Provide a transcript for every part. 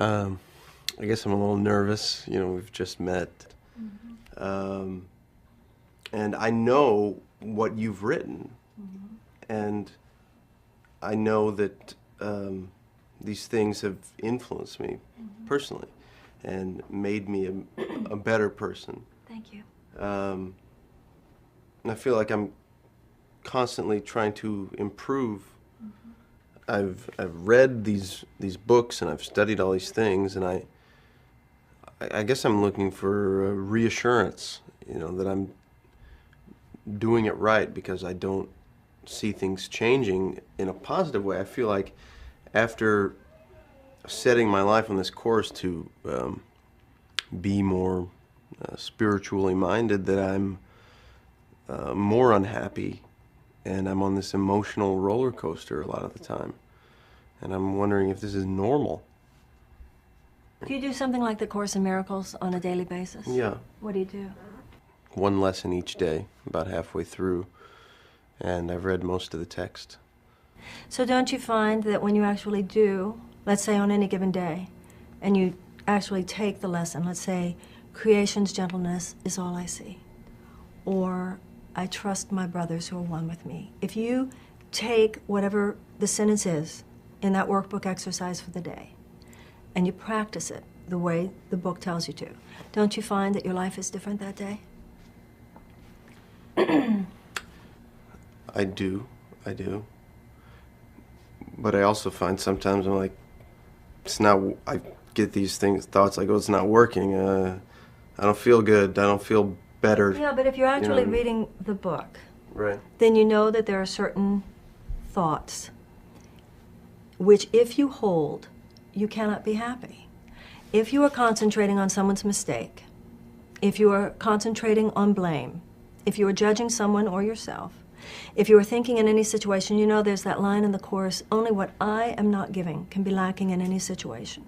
I guess I'm a little nervous. You know, we've just met. And I know what you've written. And I know that these things have influenced me personally and made me a better person. Thank you. And I feel like I'm constantly trying to improve. I've read these books and I've studied all these things, and I guess I'm looking for reassurance, you know, that I'm doing it right, because I don't see things changing in a positive way. I feel like after setting my life on this course to be more spiritually minded, that I'm more unhappy, and I'm on this emotional roller coaster a lot of the time. And I'm wondering if this is normal. Do you do something like the Course in Miracles on a daily basis? Yeah. What do you do? One lesson each day, about halfway through, and I've read most of the text. So don't you find that when you actually do, let's say on any given day, and you actually take the lesson, let's say, creation's gentleness is all I see, or I trust my brothers who are one with me. If you take whatever the sentence is in that workbook exercise for the day, and you practice it the way the book tells you to, don't you find that your life is different that day? I do. But I also find sometimes I'm like, it's not, I get these thoughts like, oh, it's not working. I don't feel good. I don't feel better. Yeah, but if you're actually You know, reading the book, right, then you know that there are certain thoughts which, if you hold, you cannot be happy. If you are concentrating on someone's mistake, if you are concentrating on blame, if you are judging someone or yourself, if you are thinking in any situation, you know there's that line in the Course, only what I am not giving can be lacking in any situation.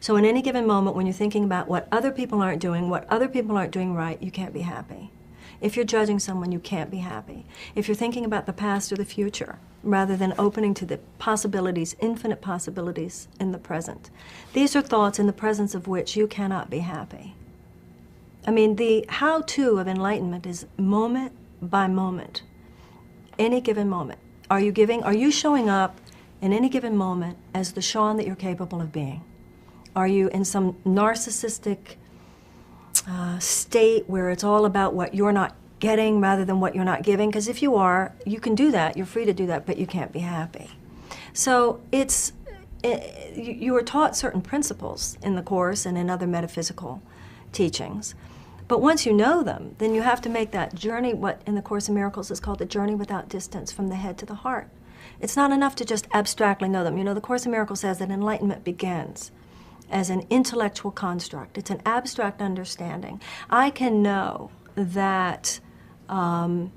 So in any given moment when you're thinking about what other people aren't doing, what other people aren't doing right, you can't be happy. If you're judging someone, you can't be happy. If you're thinking about the past or the future, rather than opening to the possibilities, infinite possibilities in the present, these are thoughts in the presence of which you cannot be happy. I mean, the how-to of enlightenment is moment by moment, any given moment. Are you showing up in any given moment as the Sean that you're capable of being? Are you in some narcissistic state where it's all about what you're not getting rather than what you're not giving? Because if you are, you can do that, you're free to do that, but you can't be happy. So you are taught certain principles in the Course and in other metaphysical teachings. But once you know them, then you have to make that journey, what in the Course in Miracles is called the journey without distance, from the head to the heart. It's not enough to just abstractly know them. You know, the Course in Miracles says that enlightenment begins as an intellectual construct. It's an abstract understanding. I can know that I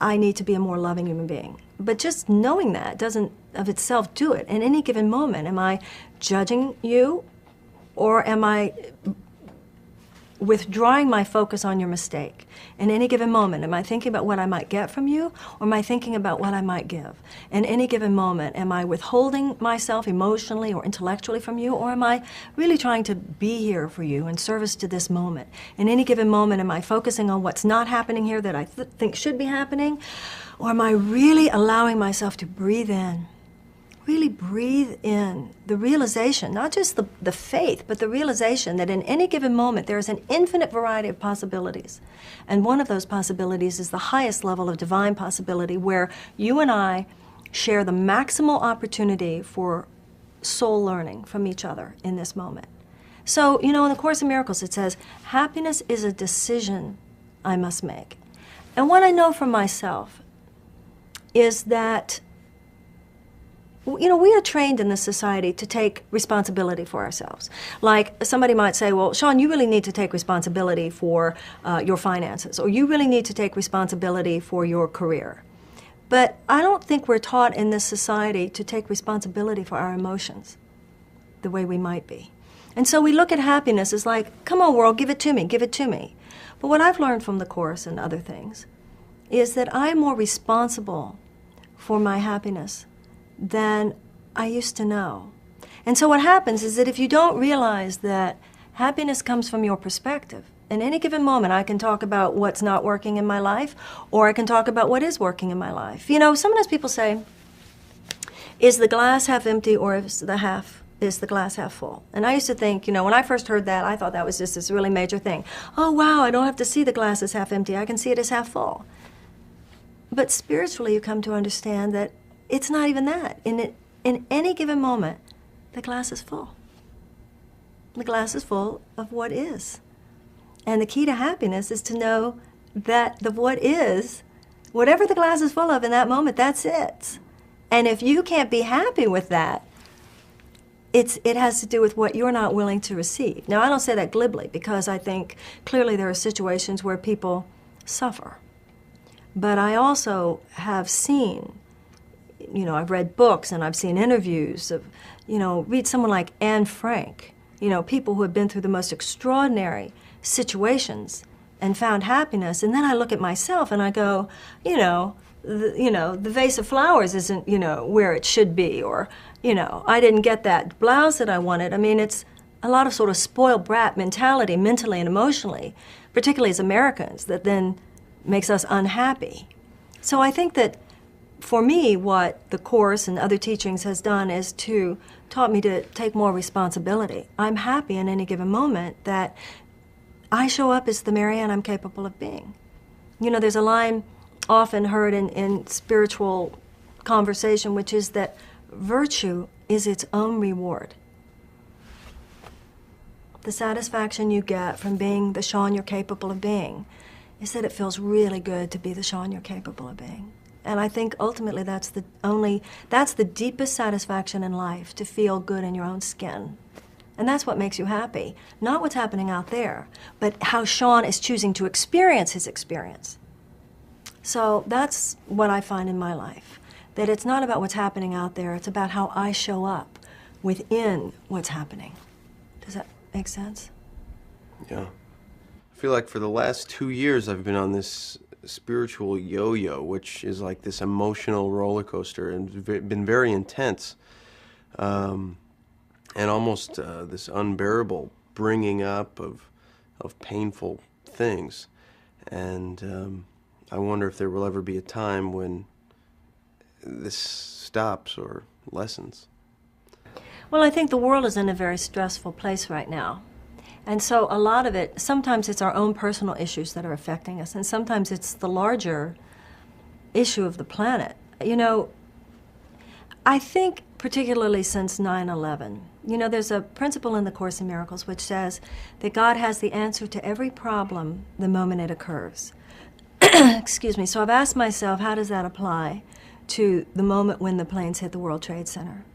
need to be a more loving human being. But just knowing that doesn't of itself do it. In any given moment, am I judging you, or am I withdrawing my focus on your mistake? In any given moment, am I thinking about what I might get from you, or am I thinking about what I might give? In any given moment, am I withholding myself emotionally or intellectually from you, or am I really trying to be here for you in service to this moment? In any given moment, am I focusing on what's not happening here that I think should be happening, or am I really allowing myself to breathe in? Really breathe in the realization, not just the faith, but the realization that in any given moment there is an infinite variety of possibilities. And one of those possibilities is the highest level of divine possibility, where you and I share the maximal opportunity for soul learning from each other in this moment. So, you know, in the Course in Miracles it says, happiness is a decision I must make. And what I know from myself is that, you know, we are trained in this society to take responsibility for ourselves. Like, somebody might say, well, Sean, you really need to take responsibility for your finances, or you really need to take responsibility for your career. But I don't think we're taught in this society to take responsibility for our emotions the way we might be. And so we look at happiness as like, come on, world, give it to me, give it to me. But what I've learned from the Course and other things is that I'm more responsible for my happiness than I used to know. And so what happens is that if you don't realize that happiness comes from your perspective, in any given moment I can talk about what's not working in my life, or I can talk about what is working in my life. You know, sometimes people say, is the glass half empty or is the glass half full? And I used to think, you know, when I first heard that, I thought that was just this really major thing. Oh, wow, I don't have to see the glass as half empty. I can see it as half full. But spiritually, you come to understand that it's not even that. In any given moment, the glass is full. The glass is full of what is. And the key to happiness is to know that the what is, whatever the glass is full of in that moment, that's it. And if you can't be happy with that, it has to do with what you're not willing to receive. Now, I don't say that glibly, because I think clearly there are situations where people suffer. But I also have seen, you know, I've read books and I've seen interviews of, you know, read someone like Anne Frank, you know, people who have been through the most extraordinary situations and found happiness. And then I look at myself and I go, the vase of flowers isn't, you know, where it should be, or, you know, I didn't get that blouse that I wanted. I mean, it's a lot of sort of spoiled brat mentality, mentally and emotionally, particularly as Americans, that then makes us unhappy. So I think that for me, what the Course and other teachings has done is taught me to take more responsibility. I'm happy in any given moment that I show up as the Marianne I'm capable of being. You know, there's a line often heard in spiritual conversation, which is that virtue is its own reward. The satisfaction you get from being the Sean you're capable of being is that it feels really good to be the Sean you're capable of being. And I think ultimately that's the deepest satisfaction in life, to feel good in your own skin. And that's what makes you happy. Not what's happening out there, but how Sean is choosing to experience his experience. So that's what I find in my life, that it's not about what's happening out there, it's about how I show up within what's happening. Does that make sense? Yeah. I feel like for the last 2 years I've been on this spiritual yo-yo, which is like this emotional roller coaster, and been very intense, and almost this unbearable bringing up of painful things. And I wonder if there will ever be a time when this stops or lessens. Well, I think the world is in a very stressful place right now. And so a lot of it, sometimes it's our own personal issues that are affecting us, and sometimes it's the larger issue of the planet. You know, I think particularly since 9/11, you know, there's a principle in the Course in Miracles which says that God has the answer to every problem the moment it occurs. Excuse me. So I've asked myself, how does that apply to the moment when the planes hit the World Trade Center?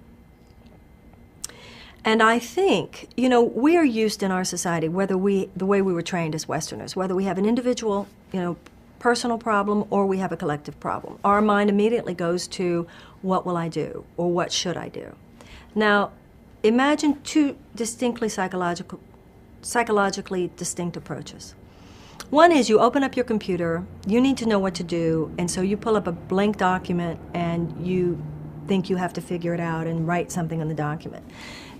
And I think, you know, we are used in our society, the way we were trained as Westerners, whether we have an individual, you know, personal problem or we have a collective problem, our mind immediately goes to, what will I do, or what should I do? Now, imagine two distinctly psychologically distinct approaches. One is you open up your computer, you need to know what to do, and so you pull up a blank document and you think you have to figure it out and write something on the document.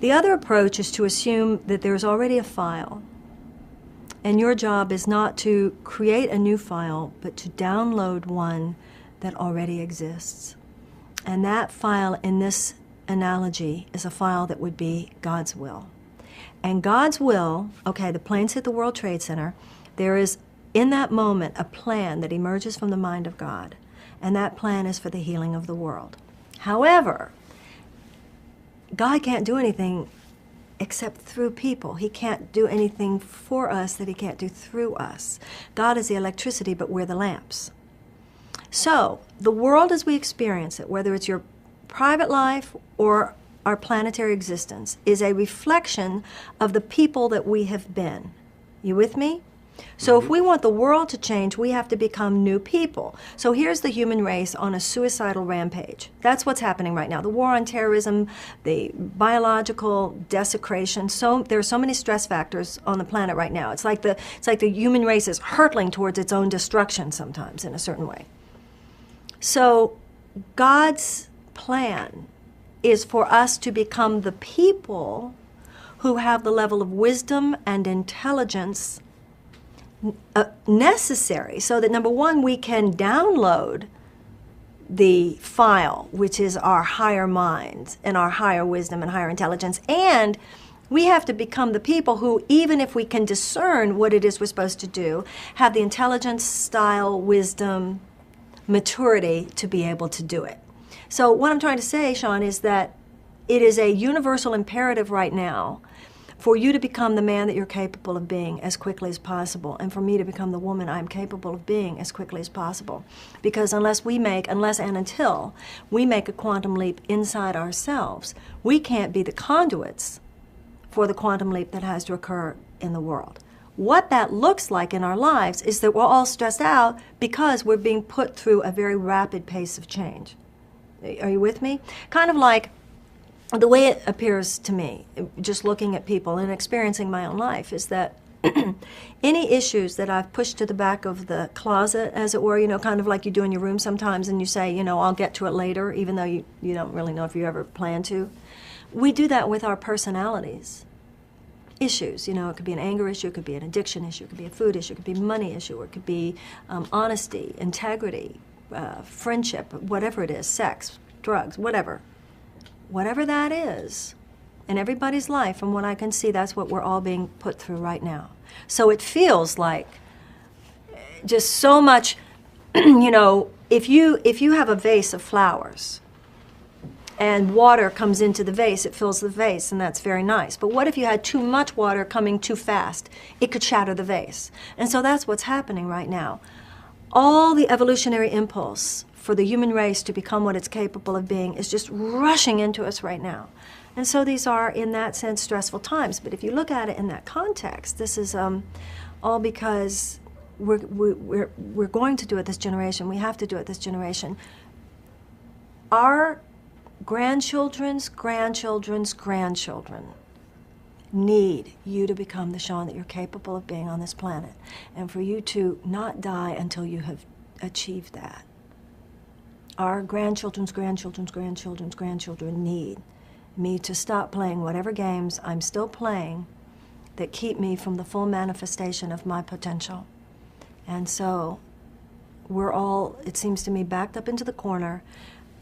The other approach is to assume that there's already a file, and your job is not to create a new file, but to download one that already exists. And that file, in this analogy, is a file that would be God's will. And God's will, okay, the planes hit the World Trade Center, there is, in that moment, a plan that emerges from the mind of God, and that plan is for the healing of the world. However, God can't do anything except through people. He can't do anything for us that he can't do through us. God is the electricity, but we're the lamps. So, the world as we experience it, whether it's your private life or our planetary existence, is a reflection of the people that we have been. You with me? So if we want the world to change, we have to become new people. So here's the human race on a suicidal rampage. That's what's happening right now. The war on terrorism, the biological desecration. There are so many stress factors on the planet right now. It's like the human race is hurtling towards its own destruction sometimes in a certain way. So God's plan is for us to become the people who have the level of wisdom and intelligence necessary so that, number one, we can download the file, which is our higher minds and our higher wisdom and higher intelligence. And we have to become the people who, even if we can discern what it is we're supposed to do, have the intelligence, style, wisdom, maturity to be able to do it. So what I'm trying to say, Sean, is that it is a universal imperative right now for you to become the man that you're capable of being as quickly as possible, and for me to become the woman I'm capable of being as quickly as possible. Because unless and until we make a quantum leap inside ourselves, we can't be the conduits for the quantum leap that has to occur in the world. What that looks like in our lives is that we're all stressed out because we're being put through a very rapid pace of change. Are you with me? Kind of like the way it appears to me, just looking at people and experiencing my own life, is that any issues that I've pushed to the back of the closet, as it were, you know, kind of like you do in your room sometimes, and you say, you know, I'll get to it later, even though you don't really know if you ever plan to. We do that with our personalities. Issues, you know, it could be an anger issue, it could be an addiction issue, it could be a food issue, it could be a money issue, or it could be honesty, integrity, friendship, whatever it is, sex, drugs, whatever. Whatever that is, in everybody's life, from what I can see, that's what we're all being put through right now. So it feels like just so much, you know, if you have a vase of flowers and water comes into the vase, it fills the vase, and that's very nice. But what if you had too much water coming too fast? It could shatter the vase. And so that's what's happening right now. All the evolutionary impulse for the human race to become what it's capable of being is just rushing into us right now. And so these are, in that sense, stressful times. But if you look at it in that context, this is all because we're going to do it this generation. We have to do it this generation. Our grandchildren's grandchildren's grandchildren need you to become the Sean that you're capable of being on this planet, and for you to not die until you have achieved that. Our grandchildren's grandchildren's grandchildren's grandchildren need me to stop playing whatever games I'm still playing that keep me from the full manifestation of my potential. And so we're all, it seems to me, backed up into the corner,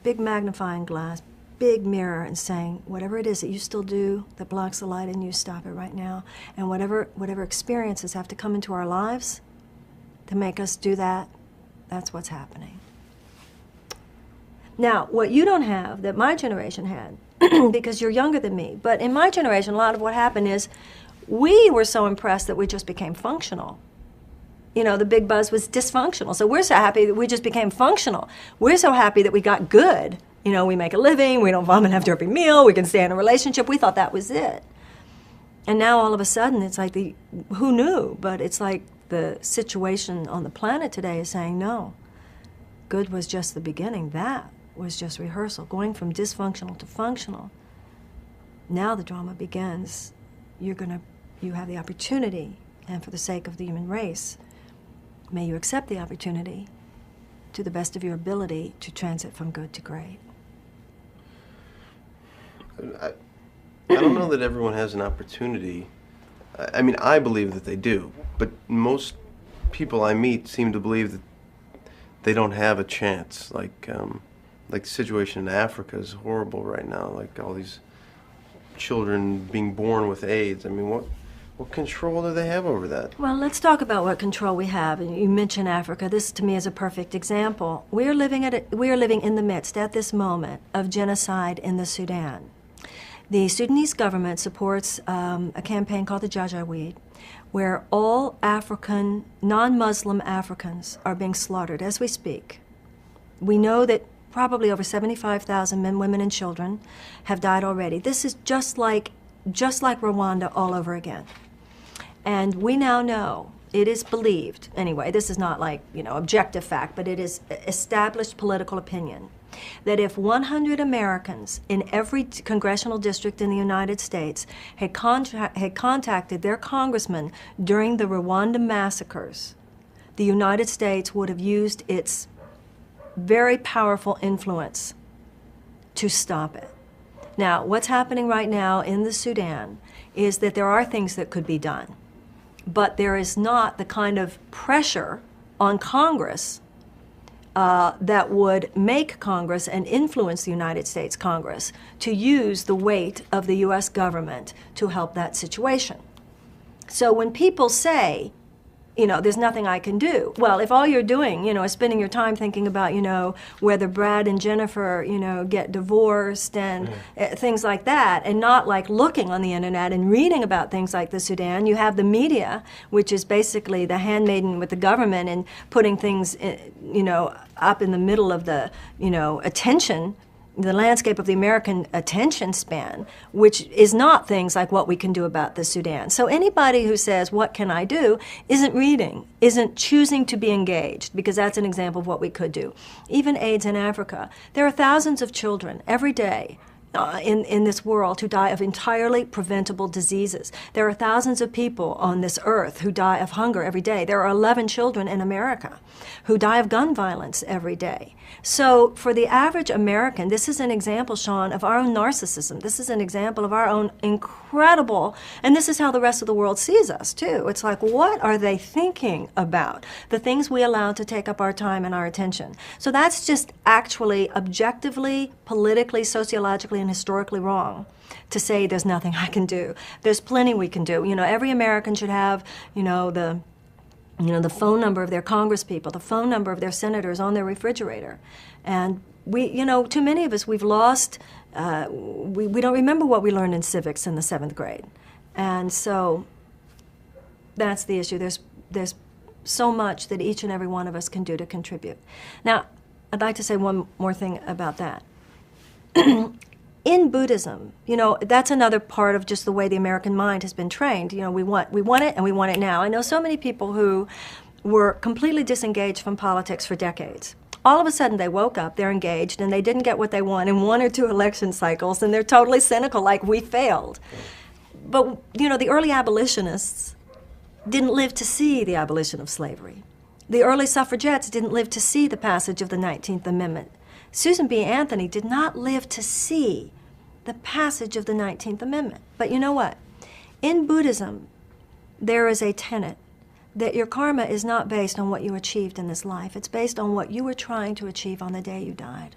big magnifying glass, big mirror, and saying, whatever it is that you still do that blocks the light in you, stop it right now. And whatever experiences have to come into our lives to make us do that, that's what's happening. Now, what you don't have, that my generation had, because you're younger than me, but in my generation, a lot of what happened is we were so impressed that we just became functional. You know, the big buzz was dysfunctional. So we're so happy that we just became functional. We're so happy that we got good. You know, we make a living, we don't vomit after every meal, we can stay in a relationship. We thought that was it. And now all of a sudden, it's like who knew? But it's like the situation on the planet today is saying, no, good was just the beginning. That was just rehearsal, going from dysfunctional to functional. Now the drama begins. You have the opportunity, and for the sake of the human race, may you accept the opportunity to the best of your ability to transit from good to great. I don't know that everyone has an opportunity. I mean, I believe that they do, but most people I meet seem to believe that they don't have a chance. Like the situation in Africa is horrible right now. Like all these children being born with AIDS. I mean, what control do they have over that? Well, let's talk about what control we have. And you mentioned Africa. This, to me, is a perfect example. We are living in the midst, at this moment, of genocide in the Sudan. The Sudanese government supports a campaign called the Janjaweed, where all African, non-Muslim Africans are being slaughtered as we speak. We know that probably over 75,000 men, women, and children have died already. This is just like Rwanda all over again. And we now know, it is believed, anyway, this is not like, you know, objective fact, but it is established political opinion, that if 100 Americans in every congressional district in the United States had contacted their congressman during the Rwanda massacres, the United States would have used its very powerful influence to stop it. Now, what's happening right now in the Sudan is that there are things that could be done, but there is not the kind of pressure on Congress that would make Congress and influence the United States Congress to use the weight of the U.S. government to help that situation. So when people say, you know, there's nothing I can do. Well, if all you're doing, you know, is spending your time thinking about, you know, whether Brad and Jennifer, you know, get divorced and things like that, and not like looking on the internet and reading about things like the Sudan, you have the media, which is basically the handmaiden with the government and putting things, you know, up in the middle of the, you know, attention, the landscape of the American attention span, which is not things like what we can do about the Sudan. So anybody who says, what can I do, isn't reading, isn't choosing to be engaged, because that's an example of what we could do. Even AIDS in Africa. There are thousands of children every day in this world who die of entirely preventable diseases. There are thousands of people on this earth who die of hunger every day. There are 11 children in America who die of gun violence every day. So for the average American, this is an example, Sean, of our own narcissism. This is an example of our own incredible, and this is how the rest of the world sees us too. It's like, what are they thinking about? The things we allow to take up our time and our attention. So that's just actually objectively, politically, sociologically, and historically wrong to say there's nothing I can do. There's plenty we can do. You know, every American should have, you know, the phone number of their congresspeople, the phone number of their senators on their refrigerator. And we, you know, too many of us, we've lost, we don't remember what we learned in civics in the 7th grade. And so that's the issue. There's so much that each and every one of us can do to contribute. Now, I'd like to say one more thing about that. In Buddhism, you know, that's another part of just the way the American mind has been trained. You know, we want it and we want it now. I know so many people who were completely disengaged from politics for decades. All of a sudden they woke up, they're engaged, and they didn't get what they want in 1 or 2 election cycles, and they're totally cynical, like we failed. But, you know, the early abolitionists didn't live to see the abolition of slavery. The early suffragettes didn't live to see the passage of the 19th Amendment. Susan B. Anthony did not live to see the passage of the 19th Amendment. But you know what? In Buddhism, there is a tenet that your karma is not based on what you achieved in this life. It's based on what you were trying to achieve on the day you died.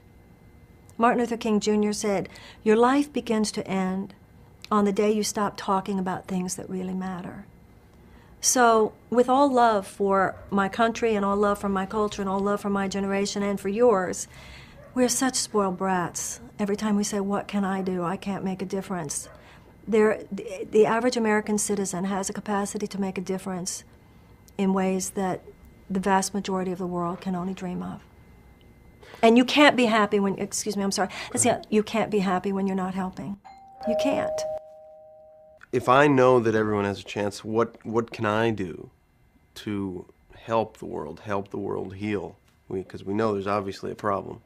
Martin Luther King Jr. said, your life begins to end on the day you stop talking about things that really matter. So with all love for my country and all love for my culture and all love for my generation and for yours, we're such spoiled brats. Every time we say, what can I do? I can't make a difference. The average American citizen has a capacity to make a difference in ways that the vast majority of the world can only dream of. And you can't be happy when, excuse me, I'm sorry. You can't be happy when you're not helping. You can't. If I know that everyone has a chance, what can I do to help the world heal? Because we know there's obviously a problem.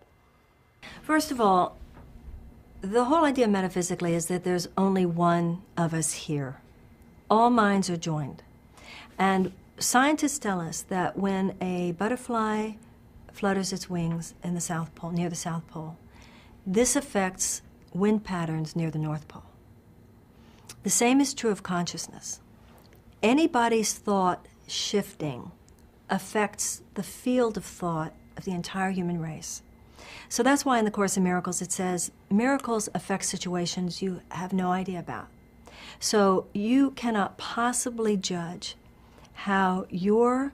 First of all, the whole idea metaphysically is that there's only one of us here. All minds are joined. And scientists tell us that when a butterfly flutters its wings in the South Pole, near the South Pole, this affects wind patterns near the North Pole. The same is true of consciousness. Anybody's thought shifting affects the field of thought of the entire human race. So that's why in the Course in Miracles it says, miracles affect situations you have no idea about. So you cannot possibly judge how your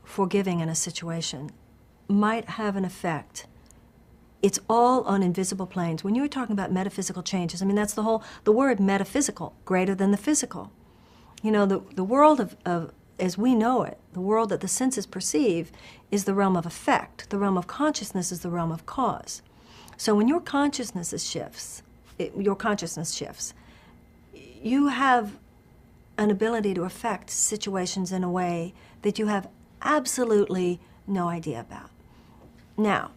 forgiving in a situation might have an effect. It's all on invisible planes. When you were talking about metaphysical changes, I mean, that's the word metaphysical, greater than the physical. You know, the world of as we know it, the world that the senses perceive, is the realm of effect. The realm of consciousness is the realm of cause. So when your consciousness shifts, you have an ability to affect situations in a way that you have absolutely no idea about. Now,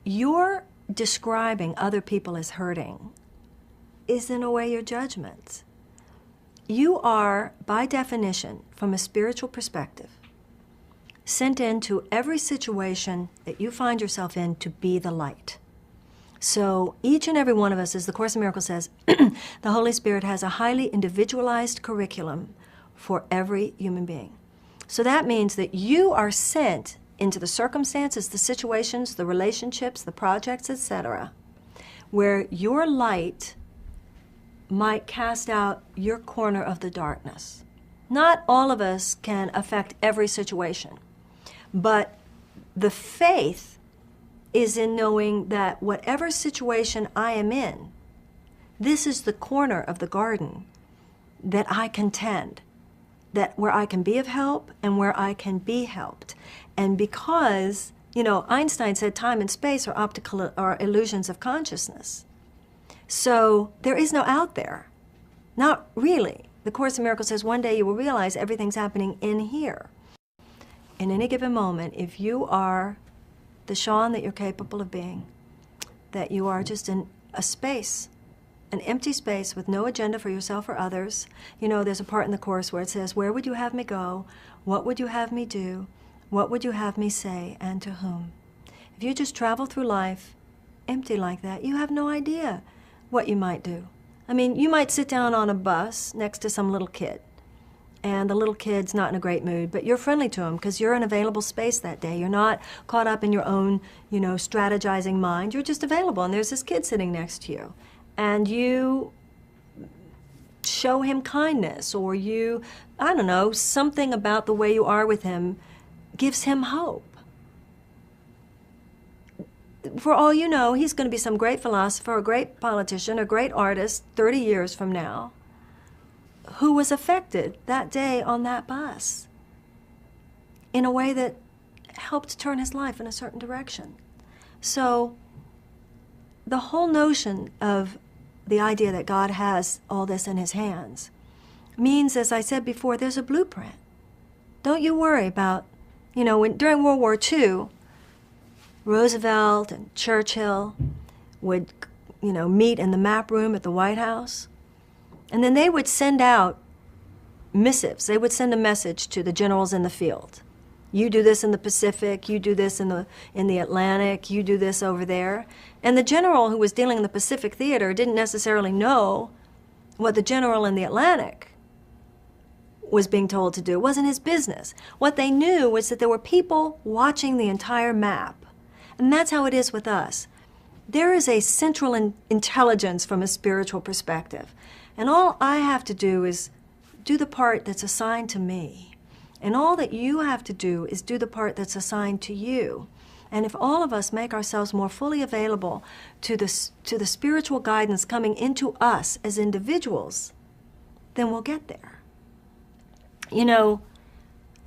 your describing other people as hurting is in a way your judgment. You are, by definition, from a spiritual perspective, sent into every situation that you find yourself in to be the light. So each and every one of us, as the Course in Miracles says, the Holy Spirit has a highly individualized curriculum for every human being. So that means that you are sent into the circumstances, the situations, the relationships, the projects, etc., where your light might cast out your corner of the darkness. Not all of us can affect every situation, but the faith is in knowing that whatever situation I am in, this is the corner of the garden that I can tend, that where I can be of help and where I can be helped. And because, you know, Einstein said time and space are optical or illusions of consciousness. So there is no out there. Not really. The Course in Miracles says one day you will realize everything's happening in here. In any given moment, if you are the Sean that you're capable of being, that you are just in a space, an empty space with no agenda for yourself or others. You know, there's a part in the Course where it says, where would you have me go? What would you have me do? What would you have me say, and to whom? If you just travel through life empty like that, you have no idea what you might do. I mean, you might sit down on a bus next to some little kid, and the little kid's not in a great mood, but you're friendly to him because you're in available space that day. You're not caught up in your own, you know, strategizing mind. You're just available, and there's this kid sitting next to you. And you show him kindness, or you, I don't know, something about the way you are with him gives him hope. For all you know, he's going to be some great philosopher, a great politician, a great artist 30 years from now who was affected that day on that bus in a way that helped turn his life in a certain direction. So the whole notion of the idea that God has all this in his hands means, as I said before, there's a blueprint. Don't you worry about, you know, during World War II, Roosevelt and Churchill would, you know, meet in the map room at the White House, and then they would send out missives. They would send a message to the generals in the field. You do this in the Pacific, you do this in the Atlantic, you do this over there. And the general who was dealing in the Pacific theater didn't necessarily know what the general in the Atlantic was being told to do. It wasn't his business. What they knew was that there were people watching the entire map. And that's how it is with us. There is a central intelligence from a spiritual perspective. And all I have to do is do the part that's assigned to me. And all that you have to do is do the part that's assigned to you. And if all of us make ourselves more fully available to the spiritual guidance coming into us as individuals, then we'll get there. You know,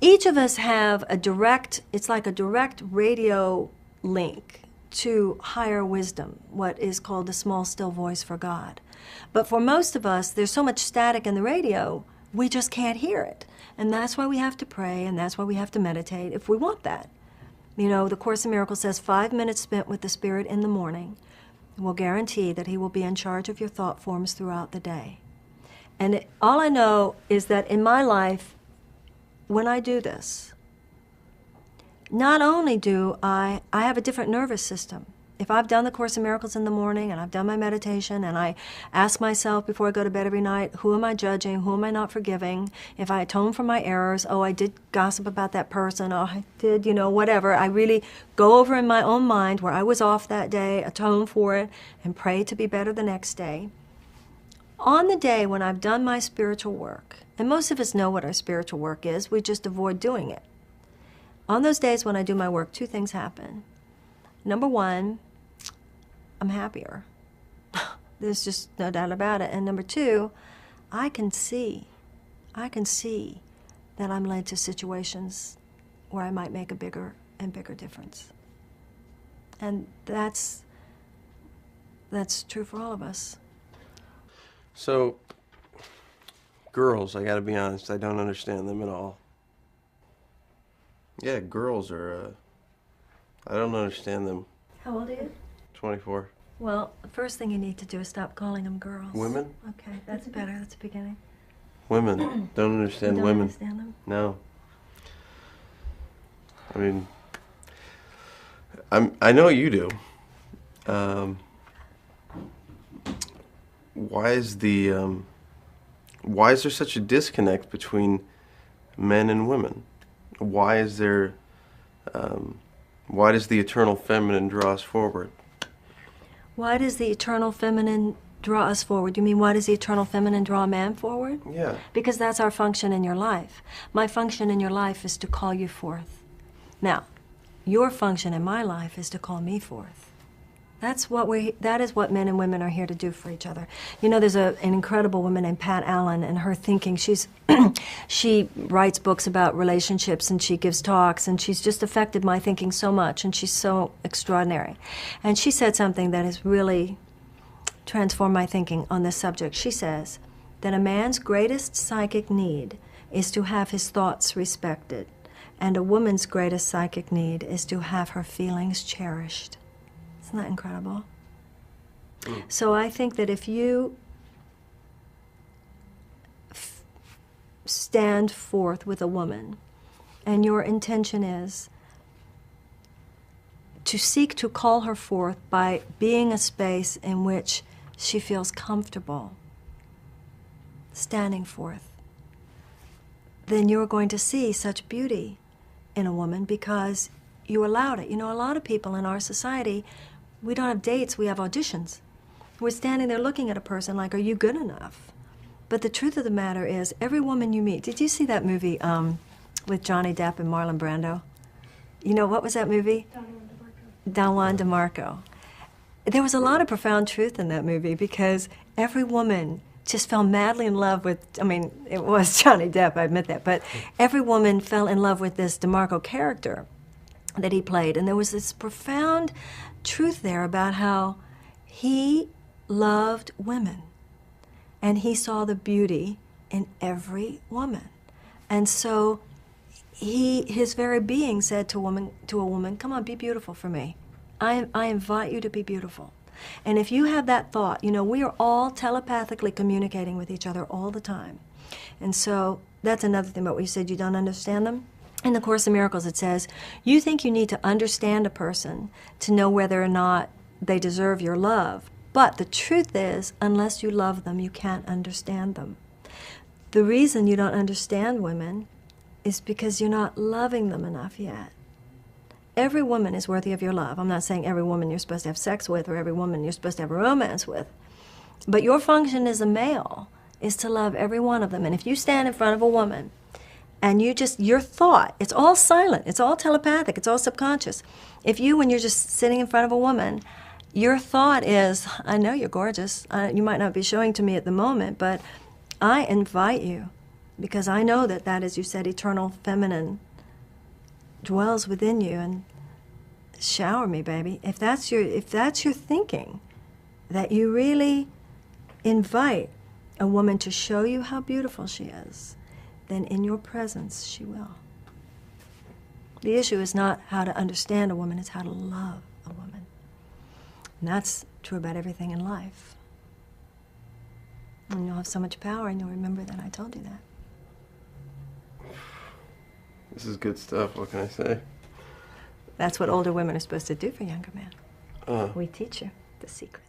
each of us have a direct, it's like a direct radio link to higher wisdom, what is called the small, still voice for God. But for most of us, there's so much static in the radio, we just can't hear it. And that's why we have to pray, and that's why we have to meditate if we want that. You know, the Course in Miracles says 5 minutes spent with the Spirit in the morning will guarantee that he will be in charge of your thought forms throughout the day. And all I know is that in my life, when I do this, not only do I have a different nervous system. If I've done the Course in Miracles in the morning, and I've done my meditation, and I ask myself before I go to bed every night, who am I judging, who am I not forgiving? If I atone for my errors, oh, I did gossip about that person, oh, I did, you know, whatever. I really go over in my own mind where I was off that day, atone for it, and pray to be better the next day. On the day when I've done my spiritual work, and most of us know what our spiritual work is, we just avoid doing it. On those days when I do my work, two things happen. Number one, I'm happier. There's just no doubt about it. And number two, I can see that I'm led to situations where I might make a bigger and bigger difference. And that's true for all of us. So, girls, I gotta be honest, I don't understand them at all. Yeah, girls are, I don't understand them. How old are you? 24. Well, the first thing you need to do is stop calling them girls. Women? Okay, that's better. That's the beginning. Women. Don't understand You don't women. understand them? No. I mean, I know you do. why is there such a disconnect between men and women? Why is there why does the eternal feminine draw us forward? Why does the eternal feminine draw us forward? You mean why does the eternal feminine draw a man forward? Yeah. Because that's our function in your life. My function in your life is to call you forth. Now, your function in my life is to call me forth. That is what men and women are here to do for each other. You know, there's an incredible woman named Pat Allen, and her thinking, she writes books about relationships, and she gives talks, and she's just affected my thinking so much, and she's so extraordinary. And she said something that has really transformed my thinking on this subject. She says that a man's greatest psychic need is to have his thoughts respected, and a woman's greatest psychic need is to have her feelings cherished. Isn't that incredible? So I think that if you stand forth with a woman and your intention is to seek to call her forth by being a space in which she feels comfortable standing forth, then you're going to see such beauty in a woman because you allowed it. You know, a lot of people in our society, we don't have dates, we have auditions. We're standing there looking at a person like, are you good enough? But the truth of the matter is, every woman you meet, did you see that movie with Johnny Depp and Marlon Brando? You know, what was that movie? Don Juan DeMarco. There was a lot of profound truth in that movie because every woman just fell madly in love with, I mean, it was Johnny Depp, I admit that, but every woman fell in love with this DeMarco character that he played. And there was this profound truth there about how he loved women and he saw the beauty in every woman. And so his very being said to a woman, come on, be beautiful for me. I invite you to be beautiful. And if you have that thought, you know, we are all telepathically communicating with each other all the time. And so that's another thing about what you said, you don't understand them. In the Course in Miracles, it says, you think you need to understand a person to know whether or not they deserve your love. But the truth is, unless you love them, you can't understand them. The reason you don't understand women is because you're not loving them enough yet. Every woman is worthy of your love. I'm not saying every woman you're supposed to have sex with or every woman you're supposed to have a romance with. But your function as a male is to love every one of them. And if you stand in front of a woman and your thought, it's all silent, it's all telepathic, it's all subconscious. If you, when you're just sitting in front of a woman, your thought is, I know you're gorgeous. You might not be showing to me at the moment, but I invite you because I know that that, as you said, eternal feminine dwells within you, and shower me, baby. If that's your thinking, that you really invite a woman to show you how beautiful she is, then in your presence she will. The issue is not how to understand a woman, it's how to love a woman. And that's true about everything in life. And you'll have so much power, and you'll remember that I told you that. This is good stuff, what can I say? That's what older women are supposed to do for younger men. We teach you the secret.